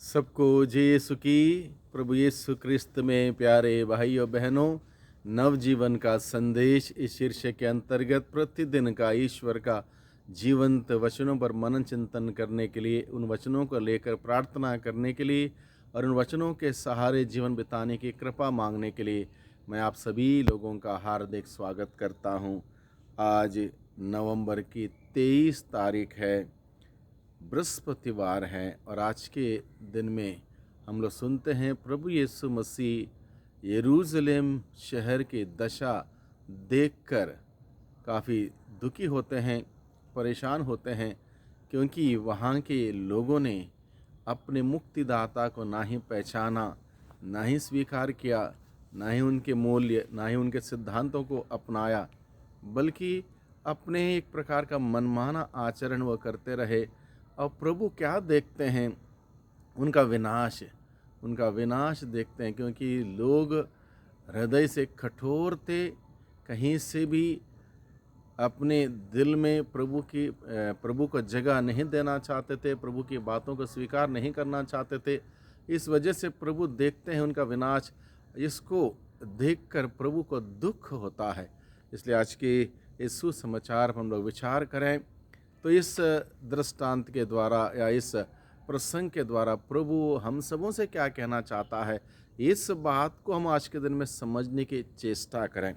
सबको जय यीशु की। प्रभु यीशु क्रिस्त में प्यारे भाई और बहनों, नवजीवन का संदेश इस शीर्षक के अंतर्गत प्रतिदिन का ईश्वर का जीवंत वचनों पर मनन चिंतन करने के लिए, उन वचनों को लेकर प्रार्थना करने के लिए और उन वचनों के सहारे जीवन बिताने की कृपा मांगने के लिए मैं आप सभी लोगों का हार्दिक स्वागत करता हूं। आज नवंबर की 23 तारीख है, बृहस्पतिवार है और आज के दिन में हम लोग सुनते हैं प्रभु यीशु मसीह यरूशलेम शहर की दशा देखकर काफ़ी दुखी होते हैं, परेशान होते हैं, क्योंकि वहाँ के लोगों ने अपने मुक्तिदाता को ना ही पहचाना, ना ही स्वीकार किया, ना ही उनके मूल्य, ना ही उनके सिद्धांतों को अपनाया, बल्कि अपने एक प्रकार का मनमाना आचरण वह करते रहे। और प्रभु क्या देखते हैं? उनका विनाश देखते हैं, क्योंकि लोग हृदय से कठोर थे, कहीं से भी अपने दिल में प्रभु को जगह नहीं देना चाहते थे, प्रभु की बातों को स्वीकार नहीं करना चाहते थे। इस वजह से प्रभु देखते हैं उनका विनाश। इसको देखकर प्रभु को दुख होता है। इसलिए आज के इस सुसमाचार पर हम लोग विचार करें तो इस दृष्टांत के द्वारा या इस प्रसंग के द्वारा प्रभु हम सबों से क्या कहना चाहता है, इस बात को हम आज के दिन में समझने की चेष्टा करें।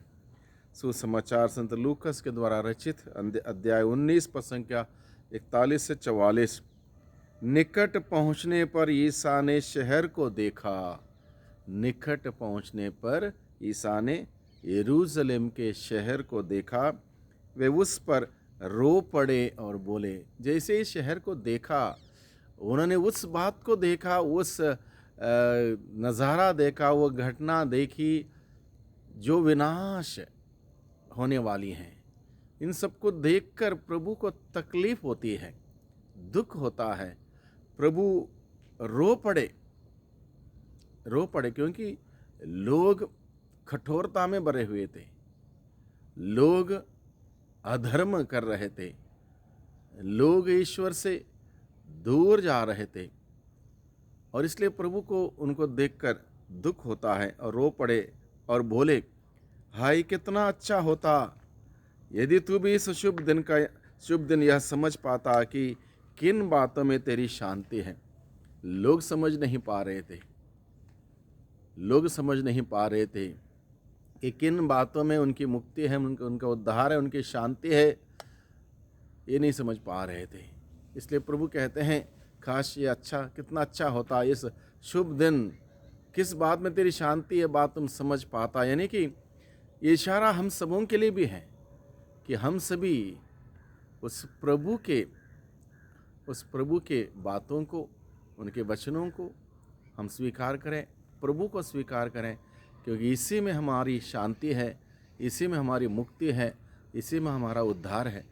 सुसमाचार संत लूकस के द्वारा रचित अध्याय 19 पद संख्या 41 से 44। निकट पहुँचने पर ईसा ने शहर को देखा। निकट पहुँचने पर ईसा ने यरूशलेम के शहर को देखा। वे उस पर रो पड़े और बोले। जैसे इस शहर को देखा, उन्होंने उस बात को देखा, उस नज़ारा देखा, वो घटना देखी जो विनाश होने वाली हैं। इन सबको देखकर प्रभु को तकलीफ होती है, दुख होता है। प्रभु रो पड़े क्योंकि लोग कठोरता में भरे हुए थे, लोग अधर्म कर रहे थे, लोग ईश्वर से दूर जा रहे थे, और इसलिए प्रभु को उनको देखकर दुख होता है और रो पड़े और बोले, हाय कितना अच्छा होता यदि तू भी इस शुभ दिन यह समझ पाता कि किन बातों में तेरी शांति है। लोग समझ नहीं पा रहे थे कि किन बातों में उनकी मुक्ति है, उनका उद्धार है, उनकी शांति है, ये नहीं समझ पा रहे थे। इसलिए प्रभु कहते हैं, काश ये कितना अच्छा होता इस शुभ दिन, किस बात में तेरी शांति है, बात तुम समझ पाता। यानी कि ये इशारा हम सबों के लिए भी है कि हम सभी उस प्रभु के बातों को, उनके वचनों को हम स्वीकार करें, प्रभु को स्वीकार करें, क्योंकि इसी में हमारी शांति है, इसी में हमारी मुक्ति है, इसी में हमारा उद्धार है।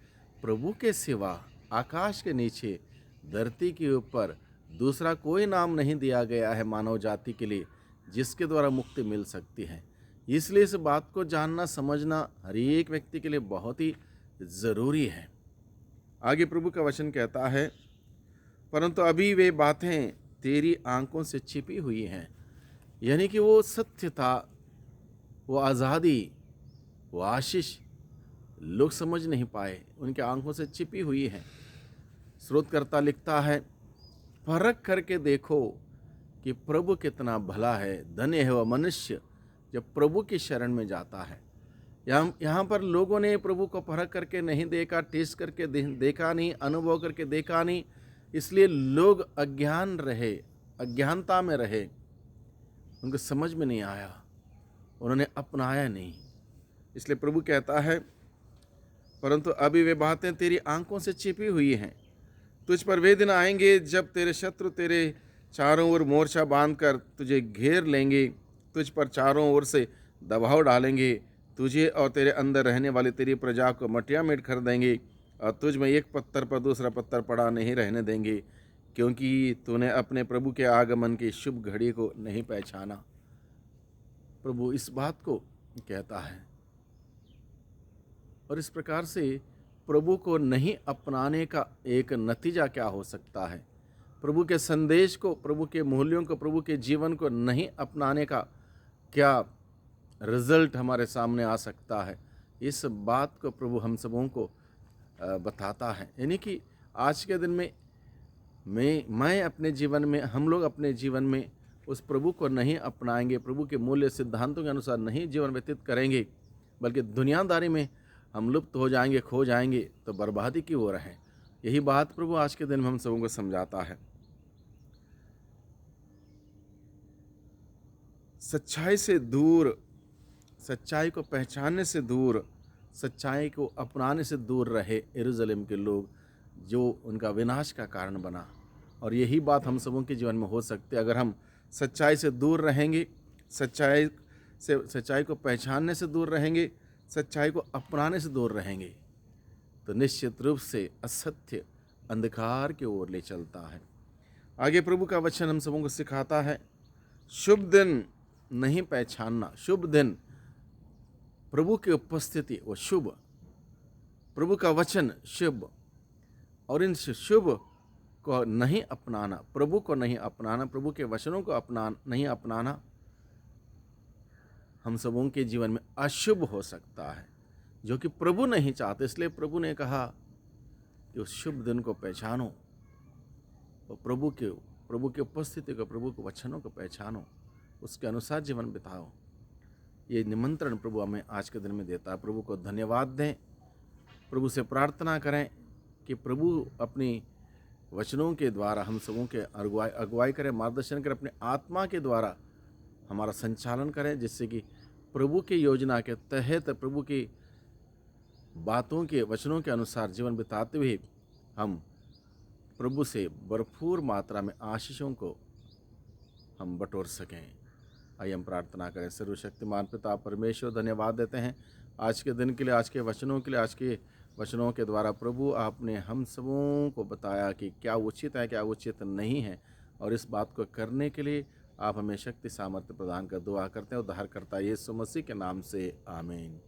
प्रभु के सिवा आकाश के नीचे, धरती के ऊपर दूसरा कोई नाम नहीं दिया गया है मानव जाति के लिए जिसके द्वारा मुक्ति मिल सकती है। इसलिए इस बात को जानना, समझना हर एक व्यक्ति के लिए बहुत ही ज़रूरी है। आगे प्रभु का वचन कहता है, परंतु अभी वे बातें तेरी आंखों से छिपी हुई हैं। यानी कि वो सत्य था, वो आज़ादी, वो आशीष लोग समझ नहीं पाए, उनके आंखों से छिपी हुई है। स्रोतकर्ता लिखता है, परख करके देखो कि प्रभु कितना भला है, धन्य है वह मनुष्य जब प्रभु की शरण में जाता है। यहाँ पर लोगों ने प्रभु को परख करके नहीं देखा, टेस्ट करके देखा नहीं, अनुभव करके देखा नहीं, इसलिए लोग अज्ञानता में रहे, उनको समझ में नहीं आया, उन्होंने अपनाया नहीं। इसलिए प्रभु कहता है, परंतु अभी वे बातें तेरी आंखों से छिपी हुई हैं। तुझ पर वे दिन आएंगे जब तेरे शत्रु तेरे चारों ओर मोर्चा बांधकर तुझे घेर लेंगे, तुझ पर चारों ओर से दबाव डालेंगे, तुझे और तेरे अंदर रहने वाली तेरी प्रजा को मटिया-मेट कर देंगे और तुझ में एक पत्थर पर दूसरा पत्थर पड़ा नहीं रहने देंगे, क्योंकि तूने अपने प्रभु के आगमन की शुभ घड़ी को नहीं पहचाना। प्रभु इस बात को कहता है, और इस प्रकार से प्रभु को नहीं अपनाने का एक नतीजा क्या हो सकता है? प्रभु के संदेश को, प्रभु के मूल्यों को, प्रभु के जीवन को नहीं अपनाने का क्या रिजल्ट हमारे सामने आ सकता है, इस बात को प्रभु हम सबों को बताता है। यानी कि आज के दिन में मैं अपने जीवन में, हम लोग अपने जीवन में उस प्रभु को नहीं अपनाएंगे, प्रभु के मूल्य सिद्धांतों के अनुसार नहीं जीवन व्यतीत करेंगे, बल्कि दुनियादारी में हम लुप्त हो जाएंगे, खो जाएंगे, तो बर्बादी की ओर है। यही बात प्रभु आज के दिन में हम सबों को समझाता है। सच्चाई से दूर, सच्चाई को पहचानने से दूर, सच्चाई को अपनाने से दूर रहे यरूशलेम के लोग, जो उनका विनाश का कारण बना। और यही बात हम सबों के जीवन में हो सकती है। अगर हम सच्चाई से दूर रहेंगे, सच्चाई को पहचानने से दूर रहेंगे, सच्चाई को अपनाने से दूर रहेंगे, तो निश्चित रूप से असत्य अंधकार की ओर ले चलता है। आगे प्रभु का वचन हम सबों को सिखाता है, शुभ दिन नहीं पहचानना। शुभ दिन, प्रभु की उपस्थिति वो शुभ, प्रभु का वचन शुभ, और इन शुभ को नहीं अपनाना, प्रभु को नहीं अपनाना, प्रभु के वचनों को नहीं अपनाना हम सबों के जीवन में अशुभ हो सकता है, जो कि प्रभु नहीं चाहते। इसलिए प्रभु ने कहा कि उस शुभ दिन को पहचानो, और प्रभु की उपस्थिति को, प्रभु के वचनों को पहचानो, उसके अनुसार जीवन बिताओ। ये निमंत्रण प्रभु हमें आज के दिन में देता है। प्रभु को धन्यवाद दें, प्रभु से प्रार्थना करें कि प्रभु अपनी वचनों के द्वारा हम सबों के अगुवाई करें, मार्गदर्शन करें, अपने आत्मा के द्वारा हमारा संचालन करें, जिससे कि प्रभु की योजना के तहत, प्रभु की बातों के, वचनों के अनुसार जीवन बिताते हुए हम प्रभु से भरपूर मात्रा में आशीषों को हम बटोर सकें। आइए हम प्रार्थना करें। सर्वशक्तिमान पिता परमेश्वर, धन्यवाद देते हैं आज के दिन के लिए, आज के वचनों के लिए। आज के वचनों के द्वारा प्रभु आपने हम सबों को बताया कि क्या उचित है, क्या उचित नहीं है, और इस बात को करने के लिए आप हमें शक्ति सामर्थ्य प्रदान कर दुआ करते हैं। उद्धारकर्ता यीशु मसीह के नाम से आमीन।